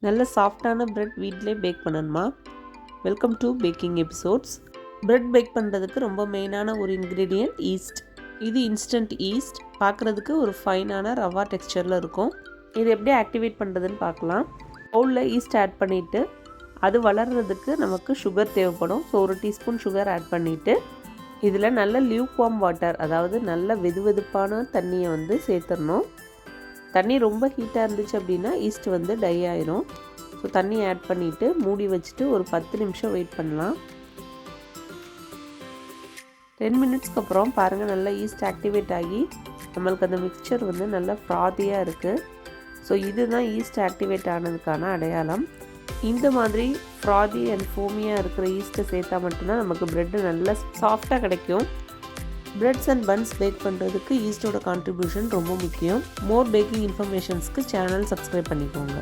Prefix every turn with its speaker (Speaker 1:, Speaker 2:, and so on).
Speaker 1: நல்ல சாஃப்டான பிரெட் வீட்டிலே பேக் பண்ணணுமா? Welcome to baking episodes. Bread bake பண்ணுறதுக்கு ரொம்ப மெயினான ஒரு இன்க்ரீடியன்ட் ஈஸ்ட். இது இன்ஸ்டன்ட் ஈஸ்ட். பார்க்குறதுக்கு ஒரு ஃபைனான ரவா டெக்ஸ்சரில் இருக்கும். இது எப்படி ஆக்டிவேட் பண்ணுறதுன்னு பார்க்கலாம். பவுலில் ஈஸ்ட் ஆட் பண்ணிவிட்டு அது வளர்கிறதுக்கு நமக்கு சுகர் தேவைப்படும். ஸோ ஒரு டீஸ்பூன் சுகர் ஆட் பண்ணிவிட்டு இதில் நல்ல லியூக்வார்ம் வாட்டர், அதாவது நல்ல வெதுவெதுப்பான தண்ணியை சேர்த்துடணும். தண்ணி ரொம்ப ஹீட்டாக இருந்துச்சு அப்படின்னா ஈஸ்ட் டை ஆயிரும். ஸோ தண்ணி ஆட் பண்ணிவிட்டு மூடி வச்சுட்டு ஒரு 10 நிமிஷம் வெயிட் பண்ணலாம். 10 மினிட்ஸ்க்கு அப்புறம் பாருங்கள், நல்லா ஈஸ்ட் ஆக்டிவேட் ஆகி நம்மளுக்கு அந்த மிக்சர் நல்லா ஃப்ராதியாக இருக்குது. ஸோ இதுதான் ஈஸ்ட் ஆக்டிவேட் ஆனதுக்கான அடையாளம். இந்த மாதிரி ஃப்ராதி அண்ட் ஃபோமியாக இருக்கிற ஈஸ்ட்டை சேர்த்தா மட்டும்தான் நமக்கு ப்ரெட்டு நல்லா சாஃப்டாக கிடைக்கும். பிரெட்ஸ் அண்ட் பன்ஸ் பேக் பண்ணுறதுக்கு ஈஸ்டோட கான்ட்ரிபியூஷன் ரொம்ப முக்கியம். மோர் பேக்கிங் இன்ஃபர்மேஷன்ஸ்க்கு சேனல் சப்ஸ்கிரைப் பண்ணிக்கோங்க.